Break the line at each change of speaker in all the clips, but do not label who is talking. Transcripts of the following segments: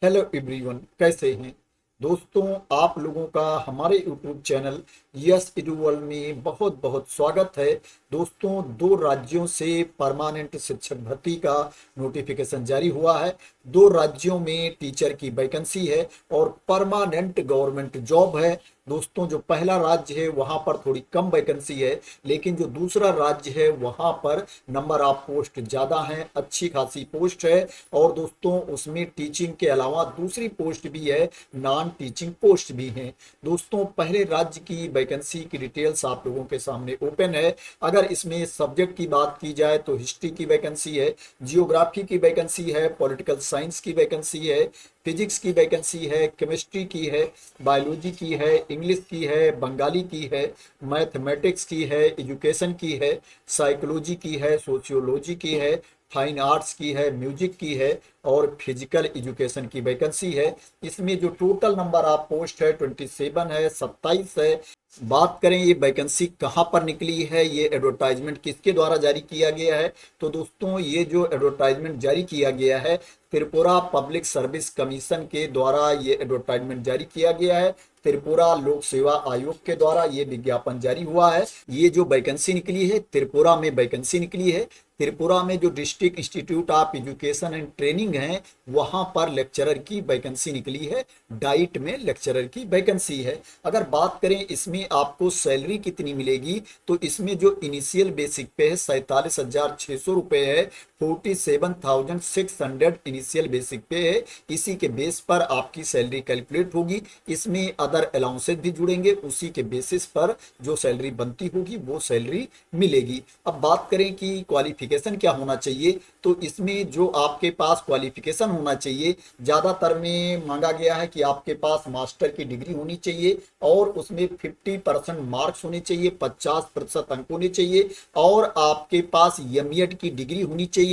Hello everyone, कैसे हैं दोस्तों। आप लोगों का हमारे YouTube channel yes edu world में बहुत बहुत स्वागत है। दोस्तों, दो राज्यों से परमानेंट शिक्षक भर्ती का नोटिफिकेशन जारी हुआ है। दो राज्यों में टीचर की वैकेंसी है और परमानेंट गवर्नमेंट जॉब है। दोस्तों, जो पहला राज्य है वहां पर थोड़ी कम वैकेंसी है, लेकिन जो दूसरा राज्य है वहां पर नंबर ऑफ पोस्ट ज़्यादा हैं, अच्छी खासी पोस्ट है। और दोस्तों, उसमें टीचिंग के अलावा दूसरी पोस्ट भी है, नॉन टीचिंग पोस्ट भी हैं। दोस्तों, पहले राज्य की वैकेंसी की डिटेल्स आप लोगों के सामने ओपन है। अगर इसमें सब्जेक्ट की बात की जाए तो हिस्ट्री की वैकेंसी है, जियोग्राफी की वैकेंसी है, पॉलिटिकल साइंस की वैकेंसी है, फिजिक्स की वैकेंसी है, केमिस्ट्री की है, बायोलॉजी की है, इंग्लिश की है, बंगाली की है, मैथमेटिक्स की है, एजुकेशन की है, साइकोलॉजी की है, सोशियोलॉजी की है, फाइन आर्ट्स की है, म्यूजिक की है और फिजिकल एजुकेशन की वैकेंसी है। इसमें जो टोटल नंबर ऑफ पोस्ट है 27 है, 27 है। बात करें ये वैकेंसी कहाँ पर निकली है, ये एडवर्टाइजमेंट किसके द्वारा जारी किया गया है, तो दोस्तों ये जो एडवर्टाइजमेंट जारी किया गया है त्रिपुरा पब्लिक सर्विस कमीशन के द्वारा ये एडवर्टाइजमेंट जारी किया गया है। त्रिपुरा लोक सेवा आयोग के द्वारा ये विज्ञापन जारी हुआ है। ये जो वैकेंसी निकली है त्रिपुरा में वैकेंसी निकली है। त्रिपुरा में जो district institute of education and training है वहां पर लेक्चरर की वैकेंसी निकली है। डाइट में लेक्चरर की वैकेंसी है। अगर बात करें इसमें आपको सैलरी कितनी मिलेगी, तो इसमें जो इनिशियल बेसिक पे है 47,600 रुपये है। 47,600 इनिशियल बेसिक पे है। इसी के बेस पर आपकी सैलरी कैलकुलेट होगी। इसमें अदर अलाउंसेस भी जुड़ेंगे, उसी के बेसिस पर जो सैलरी बनती होगी वो सैलरी मिलेगी। अब बात करें कि क्वालिफिकेशन क्या होना चाहिए, तो इसमें जो आपके पास क्वालिफिकेशन होना चाहिए, ज़्यादातर में मांगा गया है कि आपके पास मास्टर की डिग्री होनी चाहिए और उसमें 50% मार्क्स होने चाहिए, 50% अंक होने चाहिए और आपके पास एमएड की डिग्री होनी चाहिए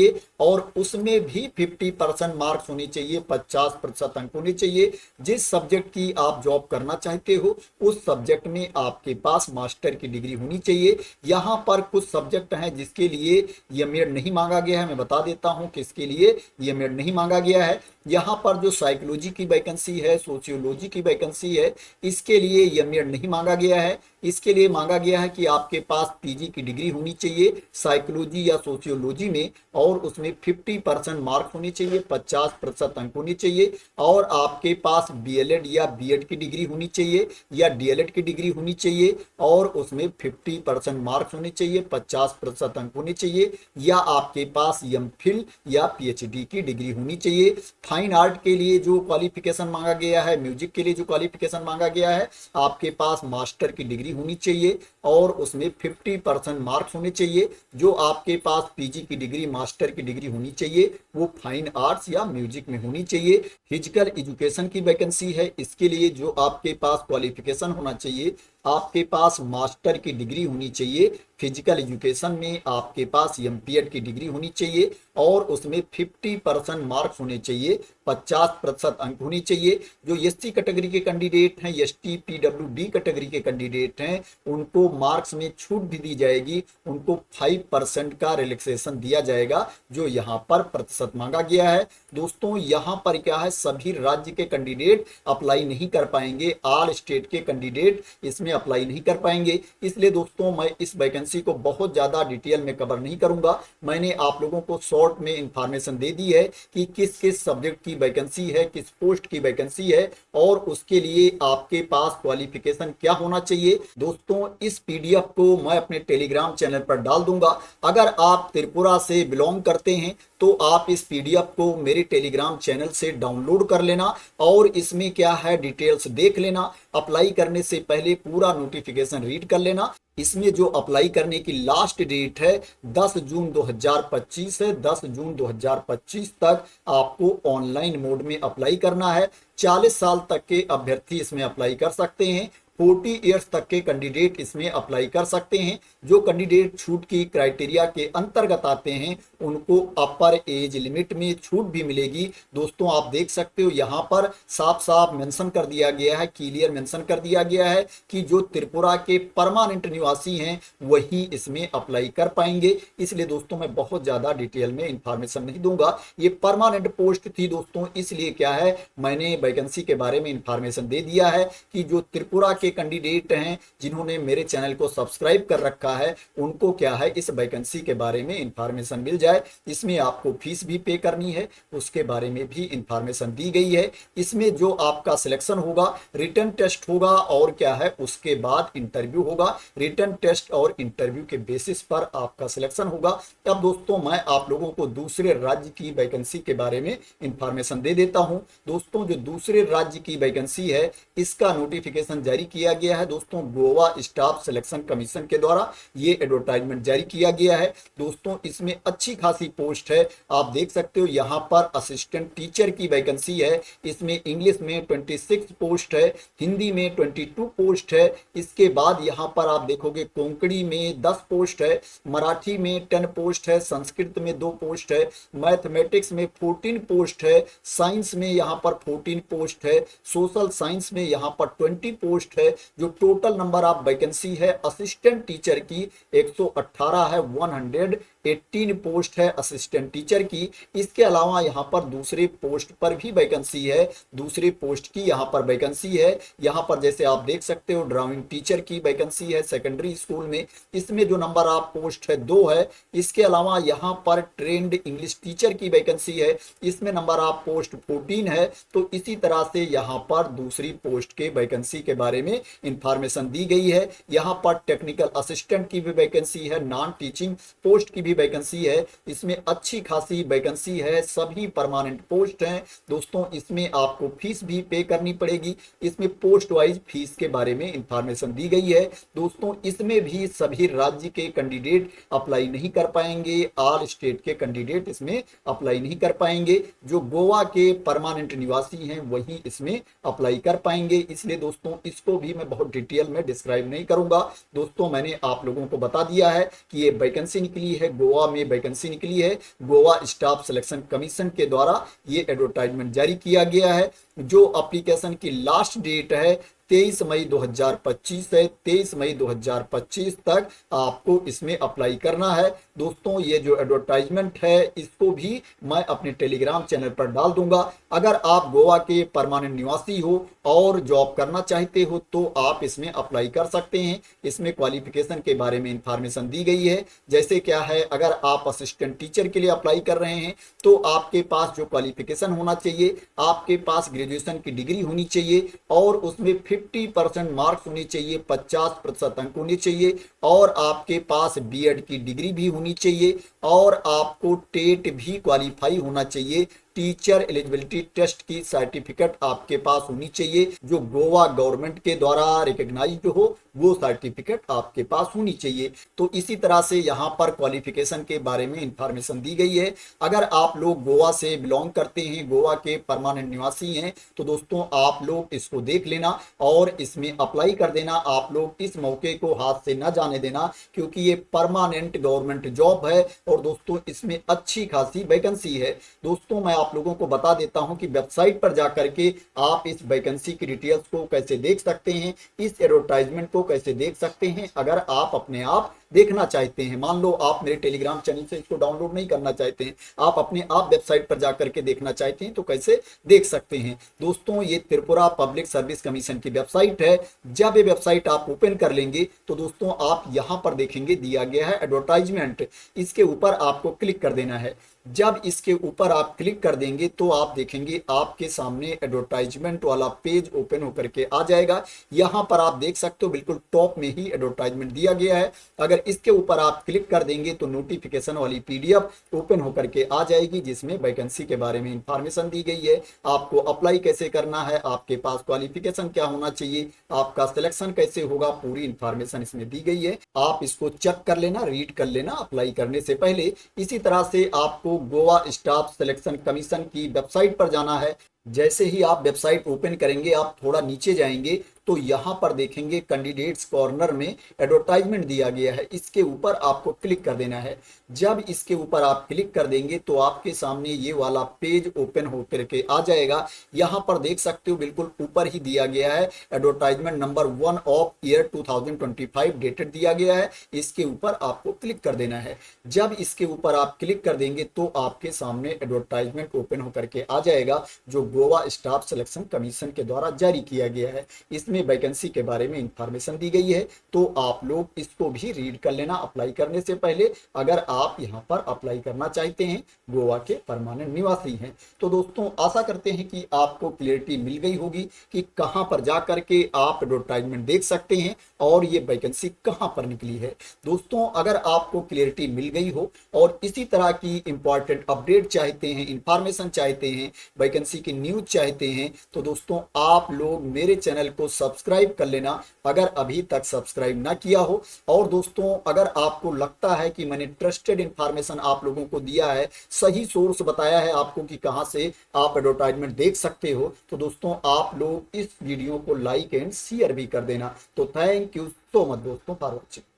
और उसमें भी 50% मार्क्स होने चाहिए, 50% अंक होने चाहिए। जिस सब्जेक्ट की आप जॉब करना चाहते हो उस सब्जेक्ट में आपके पास मास्टर की डिग्री होनी चाहिए। यहाँ पर कुछ सब्जेक्ट हैं जिसके लिए एमएड नहीं मांगा गया है। मैं बता देता हूँ किसके लिए एमएड नहीं मांगा गया है। यहाँ पर जो साइकोलॉजी की वैकेंसी है, सोशियोलॉजी की वैकेंसी है, इसके लिए एमएड नहीं मांगा गया है। इसके लिए मांगा गया है कि आपके पास पीजी की डिग्री होनी चाहिए साइकोलॉजी या सोशियोलॉजी में और उसमें 50% मार्क होने चाहिए, 50% अंक होने चाहिए और आपके पास बीएलएड या बीएड की डिग्री होनी चाहिए या डीएलएड की डिग्री होनी चाहिए और उसमें 50% मार्क्स होने चाहिए, 50% अंक होने चाहिए या आपके पास एमफिल या पीएचडी की डिग्री होनी चाहिए। फाइन आर्ट के लिए जो क्वालिफिकेशन मांगा गया है, म्यूजिक के लिए जो क्वालिफिकेशन मांगा गया है, आपके पास मास्टर की डिग्री होनी चाहिए और उसमें 50% मार्क्स होने चाहिए। जो आपके पास पीजी की डिग्री, मास्टर की डिग्री होनी चाहिए वो फाइन आर्ट्स या म्यूजिक में होनी चाहिए। फिजिकल एजुकेशन की वैकेंसी है, इसके लिए जो आपके पास क्वालिफिकेशन होना चाहिए, आपके पास मास्टर की डिग्री होनी चाहिए। फिजिकल एजुकेशन में आपके पास एमपीएड की डिग्री होनी चाहिए और उसमें 50% मार्क्स होने चाहिए, 50% अंक होने चाहिए। जो एससी कैटेगरी के कैंडिडेट हैं, एसटी पीडब्ल्यूडी कैटेगरी के कैंडिडेट हैं, उनको मार्क्स में छूट भी दी जाएगी। उनको 5% का रिलैक्सेशन दिया जाएगा जो यहाँ पर प्रतिशत मांगा गया है। दोस्तों, यहाँ पर क्या है, सभी राज्य के कैंडिडेट अप्लाई नहीं कर पाएंगे, ऑल स्टेट के कैंडिडेट इसमें अप्लाई नहीं कर पाएंगे। इसलिए दोस्तों, मैं इस वैकेंसी को बहुत ज़्यादा डिटेल में कवर नहीं करूंगा। मैंने आप लोगों को शॉर्ट में इंफॉर्मेशन दे दी है कि किस किस सब्जेक्ट की वैकेंसी है, किस पोस्ट की वैकेंसी है और उसके लिए आपके पास क्वालिफिकेशन क्या होना चाहिए। दोस्तों, इस पीडीएफ को मैं अपने टेलीग्राम चैनल पर डाल दूंगा। अगर आप त्रिपुरा से बिलोंग करते हैं तो आप इस पीडीएफ को मेरे टेलीग्राम चैनल से डाउनलोड कर लेना और इसमें क्या है डिटेल्स देख लेना। अप्लाई करने से पहले पूरा नोटिफिकेशन रीड कर लेना। इसमें जो अप्लाई करने की लास्ट डेट है 10 जून 2025 है। 10 जून 2025 तक आपको ऑनलाइन मोड में अप्लाई करना है। 40 साल तक के अभ्यर्थी इसमें अप्लाई कर सकते हैं 40 ईयर्स तक के कैंडिडेट इसमें अप्लाई कर सकते हैं। जो कैंडिडेट छूट की क्राइटेरिया के अंतर्गत आते हैं उनको अपर एज लिमिट में छूट भी मिलेगी। दोस्तों आप देख सकते हो यहाँ पर साफ साफ मेंशन कर दिया गया है, क्लियर मेंशन कर दिया गया है कि जो त्रिपुरा के परमानेंट निवासी हैं वही इसमें अप्लाई कर पाएंगे। इसलिए दोस्तों मैं बहुत ज्यादा डिटेल में इंफॉर्मेशन नहीं दूंगा, ये परमानेंट पोस्ट थी दोस्तों, इसलिए क्या है मैंने वैकेंसी के बारे में इंफॉर्मेशन दे दिया है कि जो त्रिपुरा के कैंडिडेट हैं जिन्होंने मेरे चैनल को सब्सक्राइब कर रखा है उनको क्या है इस वैकेंसी के बारे में इंफॉर्मेशन मिल जाए। इसमें आपको फीस भी पे करनी है, उसके बारे में भी इंफॉर्मेशन दी गई है। इसमें जो आपका सिलेक्शन होगा, रिटन टेस्ट होगा और क्या है उसके बाद इंटरव्यू होगा। रिटन टेस्ट और इंटरव्यू के बेसिस पर आपका सिलेक्शन होगा। अब दोस्तों मैं आप लोगों को दूसरे राज्य की वैकेंसी के बारे में इंफॉर्मेशन दे देता हूं। दोस्तों जो दूसरे राज्य की वैकेंसी है इसका नोटिफिकेशन जारी किया गया है दोस्तों, गोवा स्टाफ सिलेक्शन कमीशन के द्वारा ये एडवर्टाइजमेंट जारी किया गया है। दोस्तों इसमें अच्छी खासी पोस्ट है, आप देख सकते हो यहाँ पर असिस्टेंट टीचर की वैकेंसी है। इसमें इंग्लिश में 26 पोस्ट है, हिंदी में 22 पोस्ट है। इसके बाद यहाँ पर आप देखोगे कोंकणी में 10 पोस्ट है, मराठी में 10 पोस्ट है, संस्कृत में 2 पोस्ट है, मैथमेटिक्स में 14 पोस्ट है, साइंस में यहाँ पर 14 पोस्ट है, सोशल साइंस में यहाँ पर 20 पोस्ट है। जो टोटल नंबर ऑफ वैकेंसी है असिस्टेंट टीचर की 118 है, 118 पोस्ट है असिस्टेंट टीचर की। इसके अलावा यहाँ पर दूसरे पोस्ट पर भी वैकेंसी है, दूसरे पोस्ट की यहाँ पर वैकेंसी है। यहाँ पर जैसे आप देख सकते हो ड्राइंग टीचर की वैकेंसी है सेकेंडरी स्कूल में, इसमें जो नंबर ऑफ पोस्ट है 2 है। इसके अलावा यहाँ पर ट्रेंड इंग्लिश टीचर की वैकेंसी है, इसमें नंबर ऑफ पोस्ट 14 है। तो इसी तरह से यहाँ पर दूसरी पोस्ट के वैकेंसी के बारे में इंफॉर्मेशन दी गई है। यहाँ पर टेक्निकल असिस्टेंट की भी वैकेंसी है, नॉन टीचिंग पोस्ट की भी वैकेंसी है। इसमें अच्छी खासी वैकेंसी है, सभी परमानेंट पोस्ट हैं दोस्तों। इसमें आपको फीस भी पे करनी पड़ेगी। इसमें पोस्ट वाइज फीस के बारे में इंफॉर्मेशन दी गई है दोस्तों। इसमें भी सभी राज्य के कैंडिडेट अप्लाई नहीं कर पाएंगे, ऑल स्टेट के कैंडिडेट इसमें अप्लाई नहीं कर पाएंगे। जो गोवा के परमानेंट निवासी हैं वही इसमें अप्लाई कर पाएंगे। इसलिए दोस्तों इसको भी मैं बहुत डिटेल में डिस्क्राइब नहीं करूंगा दोस्तों, मैंने आप लोगों को बता दिया है कि ये वैकेंसी निकली है, गोवा में वैकेंसी निकली है, गोवा स्टाफ सिलेक्शन कमीशन के द्वारा ये एडवर्टाइजमेंट जारी किया गया है। जो एप्लीकेशन की लास्ट डेट है 23 मई 2025 है, 23 मई 2025 तक आपको इसमें अप्लाई करना है दोस्तों। ये जो एडवर्टाइजमेंट है इसको भी मैं अपने टेलीग्राम चैनल पर डाल दूंगा। अगर आप गोवा के परमानेंट निवासी हो और जॉब करना चाहते हो तो आप इसमें अप्लाई कर सकते हैं। इसमें क्वालिफिकेशन के बारे में इंफॉर्मेशन दी गई है। जैसे क्या है, अगर आप असिस्टेंट टीचर के लिए अप्लाई कर रहे हैं तो आपके पास जो क्वालिफिकेशन होना चाहिए, आपके पास ग्रेजुएशन की डिग्री होनी चाहिए और उसमें 50% मार्क्स होनी चाहिए, 50% अंक होने चाहिए और आपके पास बीएड की डिग्री भी होनी चाहिए और आपको टेट भी क्वालिफाई होना चाहिए। टीचर एलिजिबिलिटी टेस्ट की सर्टिफिकेट आपके पास होनी चाहिए, जो गोवा गवर्नमेंट के द्वारा रिकॉग्नाइज्ड हो वो सर्टिफिकेट आपके पास होनी चाहिए। तो इसी तरह से यहाँ पर क्वालिफिकेशन के बारे में इंफॉर्मेशन दी गई है। अगर आप लोग गोवा से बिलोंग करते हैं, गोवा के परमानेंट निवासी हैं, तो दोस्तों आप लोग इसको देख लेना और इसमें अप्लाई कर देना। आप लोग इस मौके को हाथ से न जाने देना क्योंकि ये परमानेंट गवर्नमेंट जॉब है और दोस्तों इसमें अच्छी खासी वैकेंसी है। दोस्तों मैं आप लोगों को बता देता हूं कि वेबसाइट पर जाकर के आप इस वैकेंसी की डिटेल्स को कैसे देख सकते हैं, इस एडवर्टाइजमेंट को कैसे देख सकते हैं। अगर आप अपने आप देखना चाहते हैं, मान लो आप मेरे टेलीग्राम चैनल से इसको डाउनलोड नहीं करना चाहते हैं, आप अपने आप वेबसाइट पर जाकर के देखना चाहते हैं तो कैसे देख सकते हैं। दोस्तों ये त्रिपुरा पब्लिक सर्विस कमीशन की वेबसाइट है। जब ये वेबसाइट आप ओपन कर लेंगे तो दोस्तों आप यहां पर देखेंगे दिया गया है एडवर्टाइजमेंट, इसके ऊपर आपको क्लिक कर देना है। जब इसके ऊपर आप क्लिक कर देंगे तो आप देखेंगे आपके सामने एडवर्टाइजमेंट वाला पेज ओपन होकर के आ जाएगा। यहां पर आप देख सकते हो बिल्कुल टॉप में ही एडवर्टाइजमेंट दिया गया है। अगर इसके ऊपर आप क्लिक कर देंगे तो नोटिफिकेशन वाली पीडीएफ ओपन होकर के आ जाएगी जिसमें वैकेंसी के बारे में इंफॉर्मेशन दी गई है। आपको अप्लाई कैसे करना है, आपके पास क्वालिफिकेशन क्या होना चाहिए, आपका सिलेक्शन कैसे होगा, पूरी इंफॉर्मेशन इसमें दी गई है। आप इसको चेक कर लेना, रीड कर लेना अप्लाई करने से पहले। इसी तरह से आपको गोवा स्टाफ सिलेक्शन कमीशन की वेबसाइट पर जाना है। जैसे ही आप वेबसाइट ओपन करेंगे, आप थोड़ा नीचे जाएंगे तो यहाँ पर देखेंगे कैंडिडेट्स कॉर्नर में एडवर्टाइजमेंट दिया गया है, इसके ऊपर आपको क्लिक कर देना है। जब इसके ऊपर आप क्लिक कर देंगे तो आपके सामने ये वाला पेज ओपन होकर के आ जाएगा। यहाँ पर देख सकते हो बिल्कुल ऊपर ही दिया गया है advertisement number 1 of year 2025 dated दिया गया है, इसके ऊपर आपको क्लिक कर देना है। जब इसके ऊपर आप क्लिक कर देंगे तो आपके सामने एडवर्टाइजमेंट ओपन होकर के आ जाएगा जो गोवा स्टाफ सिलेक्शन कमीशन के द्वारा जारी किया गया है। इसमें वैकेंसी के बारे में इंफॉर्मेशन दी गई है, तो आप लोग इसको भी रीड कर लेना अप्लाई करने से पहले, अगर आप यहाँ पर अप्लाई करना चाहते हैं, गोवा के परमानेंट निवासी हैं। तो दोस्तों आशा करते हैं कि आपको क्लियरिटी मिल गई होगी कि कहां पर जा करके आप एडवर्टाइजमेंट देख सकते हैं और ये वैकेंसी कहां पर निकली है। दोस्तों अगर आपको क्लियरिटी मिल गई हो और इसी तरह की इंपॉर्टेंट अपडेट चाहते हैं, इंफॉर्मेशन चाहते हैं, वैकेंसी की न्यूज चाहते हैं, तो दोस्तों आप लोग मेरे चैनल को सब्सक्राइब कर लेना अगर अभी तक सब्सक्राइब ना किया हो। और दोस्तों अगर आपको लगता है कि मैंने ट्रस्टेड इंफॉर्मेशन आप लोगों को दिया है, सही सोर्स बताया है आपको कि कहां से आप एडवर्टाइजमेंट देख सकते हो, तो दोस्तों आप लोग इस वीडियो को लाइक एंड शेयर भी कर देना। तो थैंक यू सो मच दोस्तों फॉर वॉचिंग।